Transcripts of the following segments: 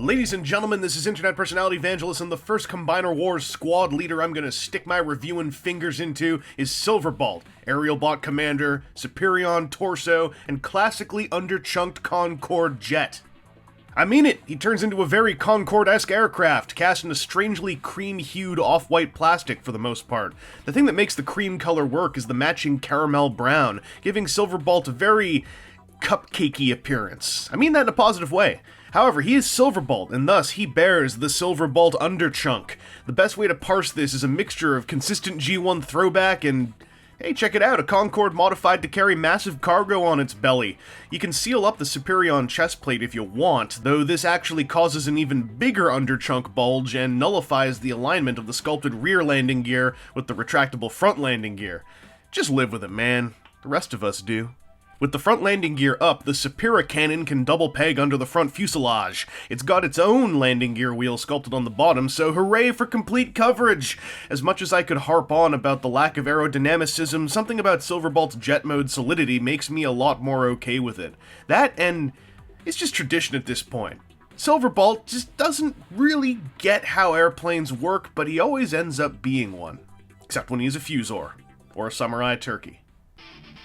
Ladies and gentlemen, this is Internet Personality Vangelus, and the first Combiner Wars squad leader I'm gonna stick my reviewing fingers into is Silverbolt, aerial bot commander, Superion torso, and classically underchunked Concorde jet. I mean it, he turns into a very Concorde-esque aircraft, cast in a strangely cream-hued off-white plastic for the most part. The thing that makes the cream color work is the matching caramel brown, giving Silverbolt a very cupcakey appearance. I mean that in a positive way. However, he is Silverbolt, and thus he bears the Silverbolt underchunk. The best way to parse this is a mixture of consistent G1 throwback and, hey, check it out, a Concorde modified to carry massive cargo on its belly. You can seal up the Superion chest plate if you want, though this actually causes an even bigger underchunk bulge and nullifies the alignment of the sculpted rear landing gear with the retractable front landing gear. Just live with it, man. The rest of us do. With the front landing gear up, the Superion cannon can double peg under the front fuselage. It's got its own landing gear wheel sculpted on the bottom, so hooray for complete coverage! As much as I could harp on about the lack of aerodynamicism, something about Silverbolt's jet mode solidity makes me a lot more okay with it. That, and it's just tradition at this point. Silverbolt just doesn't really get how airplanes work, but he always ends up being one. Except when he's a fusor, or a samurai turkey.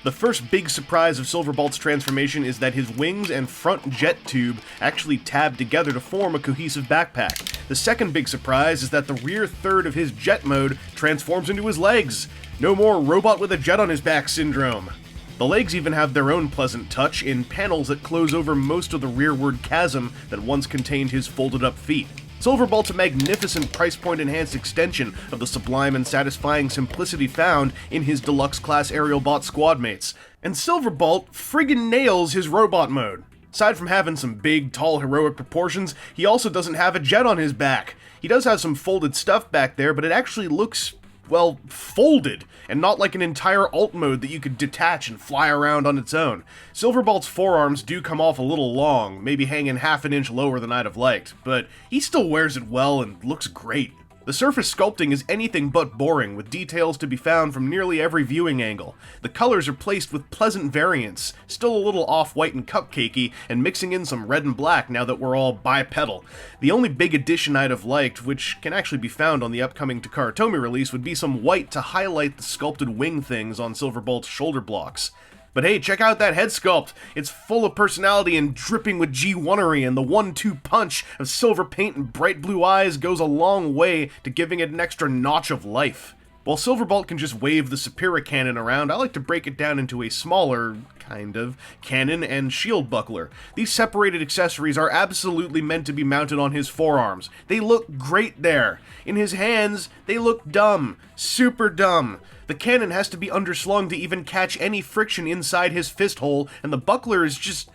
The first big surprise of Silverbolt's transformation is that his wings and front jet tube actually tab together to form a cohesive backpack. The second big surprise is that the rear third of his jet mode transforms into his legs. No more robot with a jet on his back syndrome. The legs even have their own pleasant touch in panels that close over most of the rearward chasm that once contained his folded up feet. Silverbolt's a magnificent price point enhanced extension of the sublime and satisfying simplicity found in his deluxe class aerial bot squad mates. And Silverbolt friggin' nails his robot mode. Aside from having some big, tall, heroic proportions, he also doesn't have a jet on his back. He does have some folded stuff back there, but it actually looks, well, folded, and not like an entire alt mode that you could detach and fly around on its own. Silverbolt's forearms do come off a little long, maybe hanging half an inch lower than I'd have liked, but he still wears it well and looks great. The surface sculpting is anything but boring, with details to be found from nearly every viewing angle. The colors are placed with pleasant variants, still a little off-white and cupcakey, and mixing in some red and black now that we're all bipedal. The only big addition I'd have liked, which can actually be found on the upcoming Takara Tomy release, would be some white to highlight the sculpted wing things on Silverbolt's shoulder blocks. But hey, check out that head sculpt! It's full of personality and dripping with G1-ery, and the 1-2 punch of silver paint and bright blue eyes goes a long way to giving it an extra notch of life. While Silverbolt can just wave the Superion cannon around, I like to break it down into a smaller, kind of, cannon and shield buckler. These separated accessories are absolutely meant to be mounted on his forearms. They look great there. In his hands, they look dumb. Super dumb. The cannon has to be underslung to even catch any friction inside his fist hole, and the buckler is just...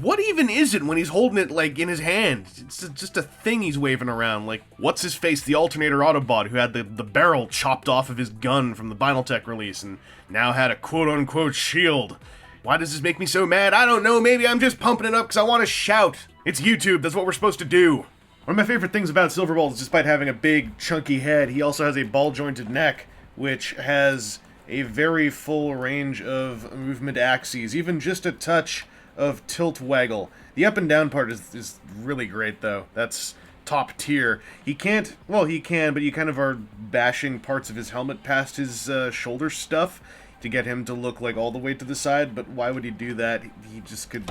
what even is it when he's holding it, like, in his hand? It's just a thing he's waving around, like, what's-his-face, the Alternator Autobot, who had the barrel chopped off of his gun from the Binaltech release, and now had a quote-unquote shield. Why does this make me so mad? I don't know, maybe I'm just pumping it up because I want to shout. It's YouTube, that's what we're supposed to do. One of my favorite things about Silverbolt is despite having a big, chunky head, he also has a ball-jointed neck, which has a very full range of movement axes, even just a touch of tilt waggle. The up and down part is really great, though. That's top tier. He can't, well, he can, but you kind of are bashing parts of his helmet past his shoulder stuff to get him to look like all the way to the side, but why would he do that? He just could,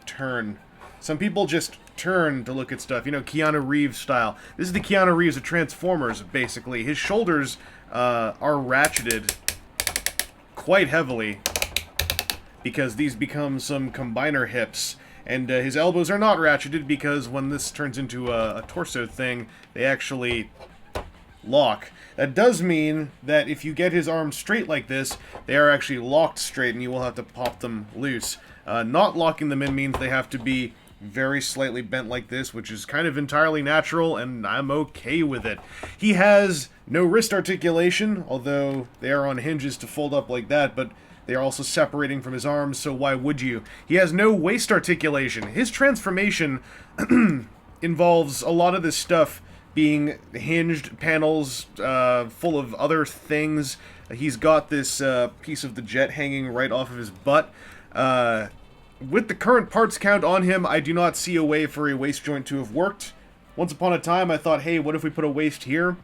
turn. Some people just turn to look at stuff, Keanu Reeves style. This is the Keanu Reeves of Transformers, basically. His shoulders are ratcheted quite heavily because these become some combiner hips, and his elbows are not ratcheted because when this turns into a torso thing, they actually lock. That does mean that if you get his arms straight like this, they are actually locked straight and you will have to pop them loose. Not locking them in means they have to be very slightly bent like this, which is kind of entirely natural, and I'm okay with it. He has no wrist articulation, although they are on hinges to fold up like that, but they are also separating from his arms, so why would you? He has no waist articulation. His transformation involves a lot of this stuff being hinged panels full of other things. He's got this piece of the jet hanging right off of his butt. with the current parts count on him, I do not see a way for a waist joint to have worked. Once upon a time, I thought, hey, what if we put a waist here?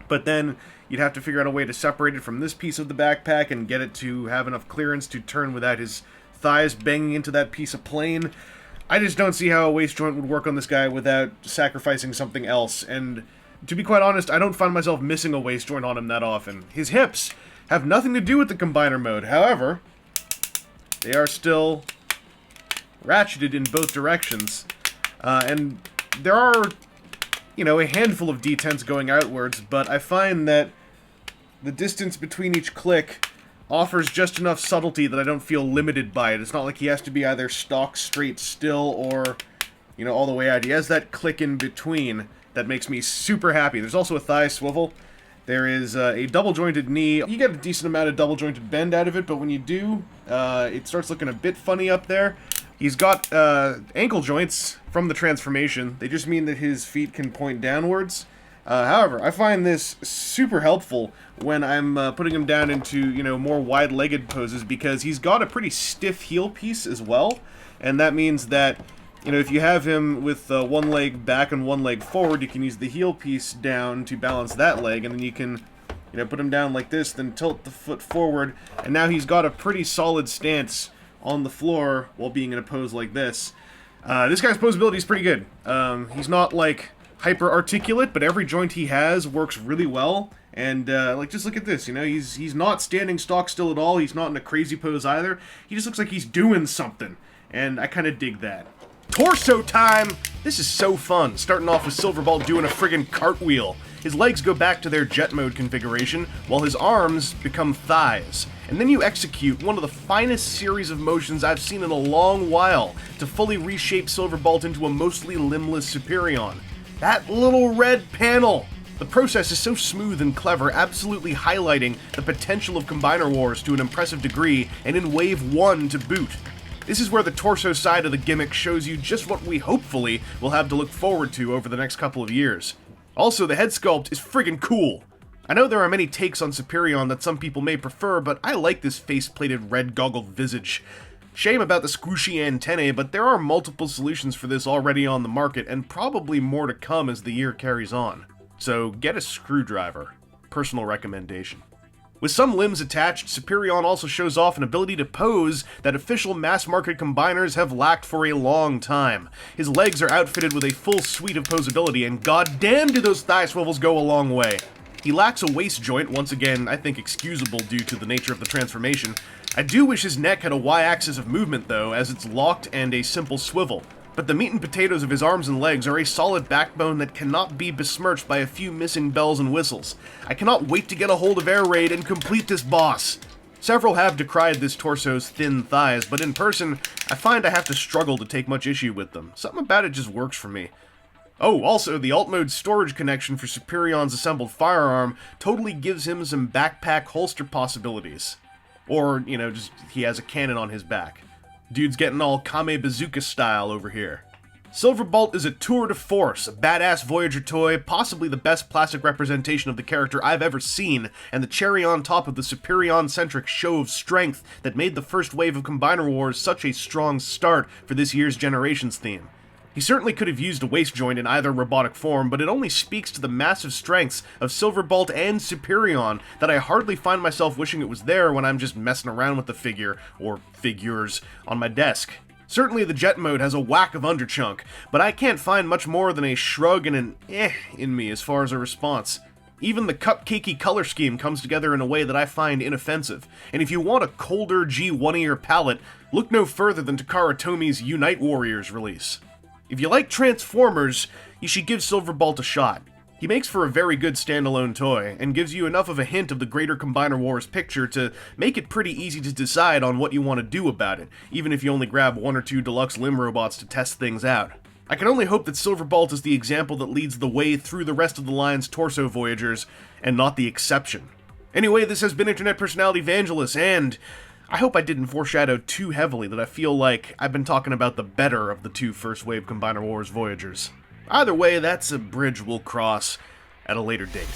But then you'd have to figure out a way to separate it from this piece of the backpack and get it to have enough clearance to turn without his thighs banging into that piece of plane. I just don't see how a waist joint would work on this guy without sacrificing something else. And to be quite honest, I don't find myself missing a waist joint on him that often. His hips have nothing to do with the combiner mode. However, they are still ratcheted in both directions. And there are, you know, a handful of D10s going outwards, but I find that the distance between each click offers just enough subtlety that I don't feel limited by it. It's not like he has to be either stock straight still or, you know, all the way out. He has that click in between that makes me super happy. There's also a thigh swivel. There is a double-jointed knee. You get a decent amount of double-jointed bend out of it, but when you do, it starts looking a bit funny up there. He's got ankle joints from the transformation. They just mean that his feet can point downwards. However, I find this super helpful when I'm putting him down into, you know, more wide-legged poses, because he's got a pretty stiff heel piece as well, and that means that, you know, if you have him with one leg back and one leg forward, you can use the heel piece down to balance that leg, and then you can, you know, put him down like this, then tilt the foot forward, and now he's got a pretty solid stance on the floor while being in a pose like this. This guy's posability is pretty good. He's not, like, hyper-articulate, but every joint he has works really well. And, like, just look at this, you know, he's not standing stock still at all. He's not in a crazy pose either. He just looks like he's doing something, and I kind of dig that. Torso time! This is so fun, starting off with Silverbolt doing a friggin' cartwheel. His legs go back to their jet mode configuration, while his arms become thighs. And then you execute one of the finest series of motions I've seen in a long while to fully reshape Silverbolt into a mostly limbless Superion. That little red panel! The process is so smooth and clever, absolutely highlighting the potential of Combiner Wars to an impressive degree, and in Wave 1 to boot. This is where the torso side of the gimmick shows you just what we hopefully will have to look forward to over the next couple of years. Also, the head sculpt is friggin' cool. I know there are many takes on Superion that some people may prefer, but I like this face-plated red goggled visage. Shame about the squishy antennae, but there are multiple solutions for this already on the market, and probably more to come as the year carries on. So get a screwdriver. Personal recommendation. With some limbs attached, Superion also shows off an ability to pose that official mass-market combiners have lacked for a long time. His legs are outfitted with a full suite of posability, and goddamn do those thigh swivels go a long way. He lacks a waist joint, once again, I think excusable due to the nature of the transformation. I do wish his neck had a Y-axis of movement, though, as it's locked and a simple swivel. But the meat and potatoes of his arms and legs are a solid backbone that cannot be besmirched by a few missing bells and whistles. I cannot wait to get a hold of Air Raid and complete this boss. Several have decried this torso's thin thighs, but in person, I find I have to struggle to take much issue with them. Something about it just works for me. Oh, also, the alt-mode storage connection for Superion's assembled firearm totally gives him some backpack holster possibilities. Or, you know, just he has a cannon on his back. Dude's getting all Kame Bazooka style over here. Silverbolt is a tour de force, a badass Voyager toy, possibly the best plastic representation of the character I've ever seen, and the cherry on top of the Superion-centric show of strength that made the first wave of Combiner Wars such a strong start for this year's Generations theme. He certainly could have used a waist joint in either robotic form, but it only speaks to the massive strengths of Silverbolt and Superion that I hardly find myself wishing it was there when I'm just messing around with the figure, or figures, on my desk. Certainly the jet mode has a whack of underchunk, but I can't find much more than a shrug and an in me as far as a response. Even the cupcakey color scheme comes together in a way that I find inoffensive, and if you want a colder G1-ier palette, look no further than Takara Tomi's Unite Warriors release. If you like Transformers, you should give Silverbolt a shot. He makes for a very good standalone toy, and gives you enough of a hint of the greater Combiner Wars picture to make it pretty easy to decide on what you want to do about it, even if you only grab one or two deluxe limb robots to test things out. I can only hope that Silverbolt is the example that leads the way through the rest of the line's torso Voyagers, and not the exception. Anyway, this has been Internet Personality Vangelus, and I hope I didn't foreshadow too heavily that I feel like I've been talking about the better of the two first wave Combiner Wars Voyagers. Either way, that's a bridge we'll cross at a later date.